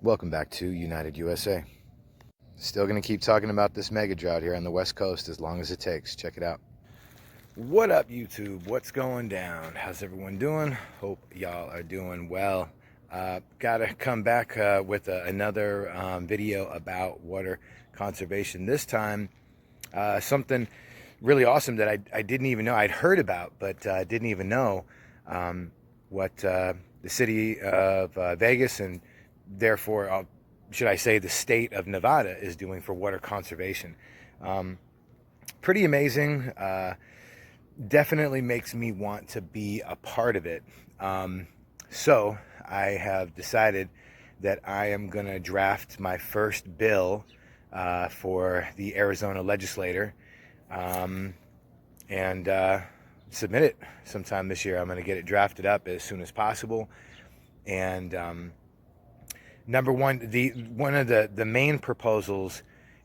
Welcome back to United USA. Still going to keep talking about this mega drought here on the West Coast as long as it takes. Check it out. What up, YouTube? What's going down? How's everyone doing? Hope y'all are doing well. Gotta come back with another video about water conservation. This time, something really awesome that I didn't even know. I'd heard about, but didn't even know what the city of Vegas, and therefore, should I say the state of Nevada, is doing for water conservation. Pretty amazing. Definitely makes me want to be a part of it. So I have decided that I am going to draft my first bill for the Arizona legislature and submit it sometime this year. I'm going to get it drafted up as soon as possible. And number one, one of the main proposals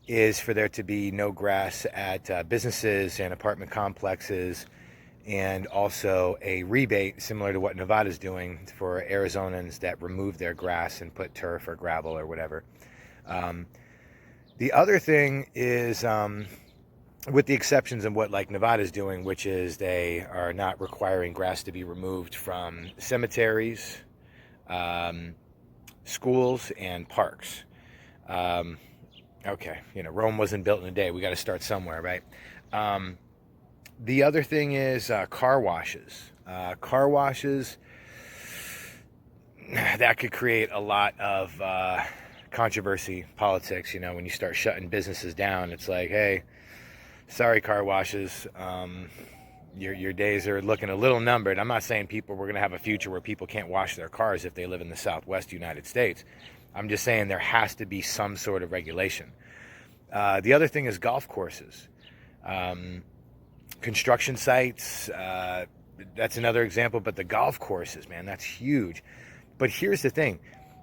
is for there to be no grass at businesses and apartment complexes, and also a rebate similar to what Nevada's doing for Arizonans that remove their grass and put turf or gravel or whatever. The other thing is, with the exceptions of what like Nevada's doing, which is they are not requiring grass to be removed from cemeteries, schools, and parks. Okay, Rome wasn't built in a day. We got to start somewhere, right? The other thing is car washes. Car washes, that could create a lot of controversy, politics. When you start shutting businesses down, it's like, hey, sorry, car washes. Your days are looking a little numbered. I'm not saying we're going to have a future where people can't wash their cars if they live in the Southwest United States. I'm just saying there has to be some sort of regulation. The other thing is golf courses. Construction sites, that's another example, but the golf courses, man, that's huge. But here's the thing.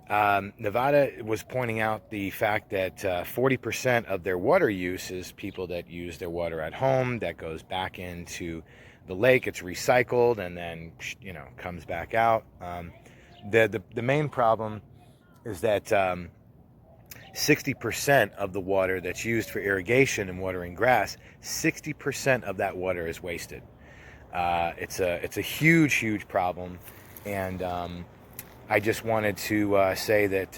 Nevada was pointing out the fact that 40% of their water use is people that use their water at home, that goes back into the lake, it's recycled, and then, comes back out. The main problem is that 60% of the water that's used for irrigation and watering grass, 60% of that water is wasted. It's a huge problem, and I just wanted to say that,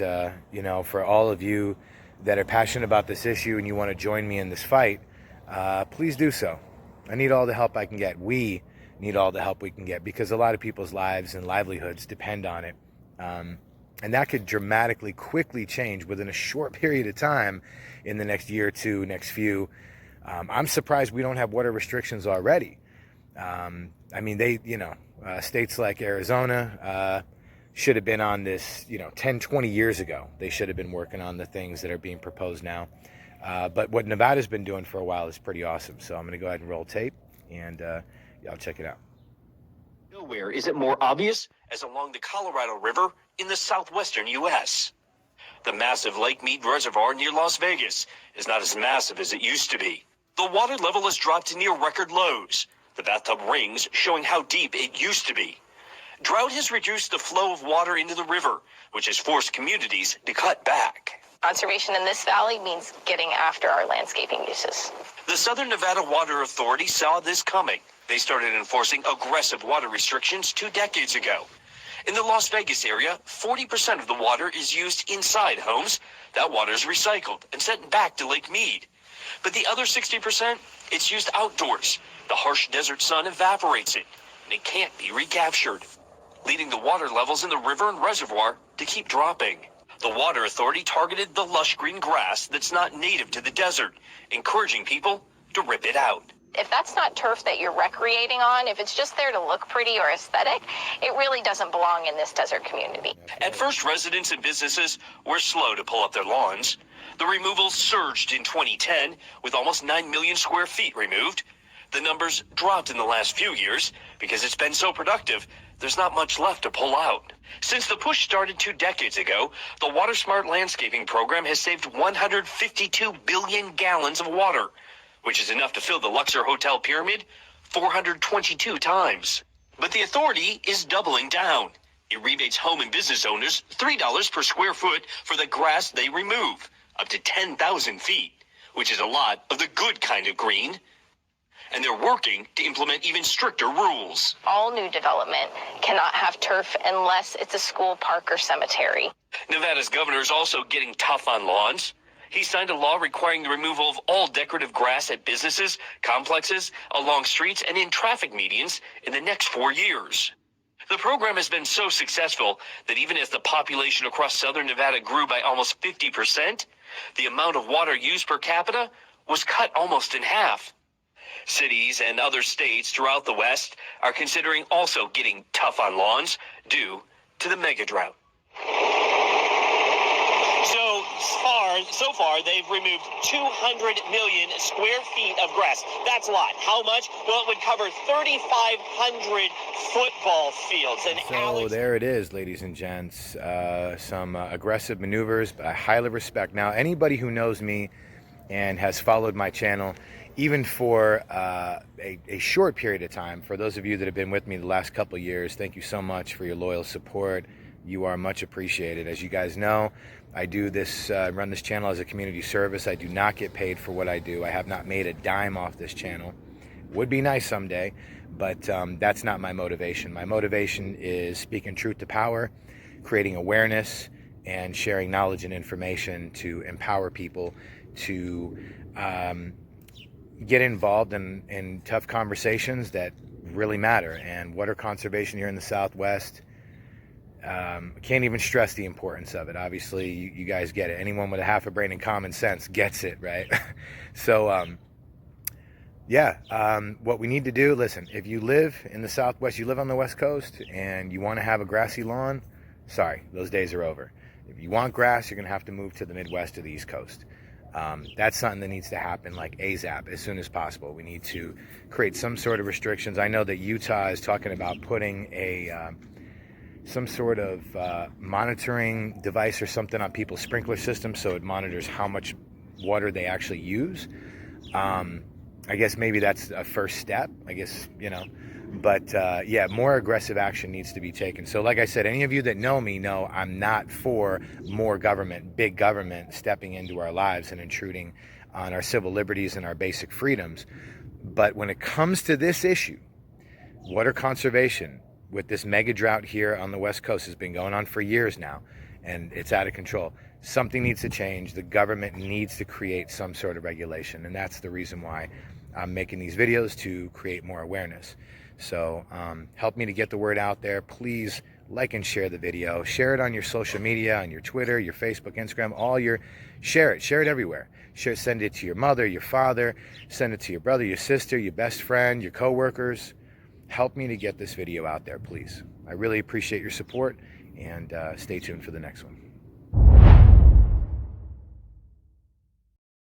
for all of you that are passionate about this issue and you want to join me in this fight, please do so. I need all the help I can get. We need all the help we can get, because a lot of people's lives and livelihoods depend on it. And that could dramatically, quickly change within a short period of time in the next year or two, next few. I'm surprised we don't have water restrictions already. States like Arizona should have been on this, 10, 20 years ago. They should have been working on the things that are being proposed now. But what Nevada's been doing for a while is pretty awesome. So I'm going to go ahead and roll tape, and y'all check it out. Nowhere is it more obvious as along the Colorado River in the southwestern U.S. The massive Lake Mead Reservoir near Las Vegas is not as massive as it used to be. The water level has dropped to near record lows, the bathtub rings showing how deep it used to be. Drought has reduced the flow of water into the river, which has forced communities to cut back. Conservation in this valley means getting after our landscaping uses. The Southern Nevada Water Authority saw this coming. They started enforcing aggressive water restrictions 2 decades ago. In the Las Vegas area, 40% of the water is used inside homes. That water is recycled and sent back to Lake Mead. But the other 60%, it's used outdoors. The harsh desert sun evaporates it, and it can't be recaptured, leading the water levels in the river and reservoir to keep dropping. The Water Authority targeted the lush green grass that's not native to the desert, encouraging people to rip it out. If that's not turf that you're recreating on, if it's just there to look pretty or aesthetic, it really doesn't belong in this desert community. At first, residents and businesses were slow to pull up their lawns. The removals surged in 2010, with almost 9 million square feet removed. The numbers dropped in the last few years because it's been so productive, there's not much left to pull out. Since the push started 2 decades ago, the Water Smart Landscaping Program has saved 152 billion gallons of water, which is enough to fill the Luxor Hotel Pyramid 422 times. But the authority is doubling down. It rebates home and business owners $3 per square foot for the grass they remove, up to 10,000 feet, which is a lot of the good kind of green. And they're working to implement even stricter rules. All new development cannot have turf unless it's a school, park, or cemetery. Nevada's governor is also getting tough on lawns. He signed a law requiring the removal of all decorative grass at businesses, complexes, along streets, and in traffic medians in the next 4 years. The program has been so successful that even as the population across southern Nevada grew by almost 50%, the amount of water used per capita was cut almost in half. Cities and other states throughout the West are considering also getting tough on lawns due to the mega drought. So far, they've removed 200 million square feet of grass. That's a lot. How much? Well, it would cover 3,500 football fields. And So there it is, ladies and gents. Some aggressive maneuvers, but I highly respect. Now, anybody who knows me and has followed my channel, even for a short period of time, for those of you that have been with me the last couple of years, thank you so much for your loyal support. You are much appreciated. As you guys know, I do this, run this channel as a community service. I do not get paid for what I do. I have not made a dime off this channel. Would be nice someday, but that's not my motivation. My motivation is speaking truth to power, creating awareness, and sharing knowledge and information to empower people to get involved in tough conversations that really matter. And water conservation here in the Southwest, can't even stress the importance of it. Obviously, you guys get it. Anyone with a half a brain and common sense gets it, right? So, what we need to do, listen, if you live in the Southwest, you live on the West Coast, and you want to have a grassy lawn, sorry, those days are over. If you want grass, you're going to have to move to the Midwest or the East Coast. That's something that needs to happen like ASAP, as soon as possible. We need to create some sort of restrictions. I know that Utah is talking about putting some sort of monitoring device or something on people's sprinkler systems so it monitors how much water they actually use. I guess maybe that's a first step, I guess, you know. But more aggressive action needs to be taken. So like I said, any of you that know me know I'm not for more government, big government stepping into our lives and intruding on our civil liberties and our basic freedoms. But when it comes to this issue, water conservation, with this mega drought here on the West Coast, has been going on for years now, and it's out of control. Something needs to change. The government needs to create some sort of regulation, and that's the reason why I'm making these videos, to create more awareness. So help me to get the word out there. Please like and share the video. Share it on your social media, on your Twitter, your Facebook, Instagram, share it everywhere. Send it to your mother, your father, send it to your brother, your sister, your best friend, your coworkers. Help me to get this video out there, please. I really appreciate your support, and stay tuned for the next one.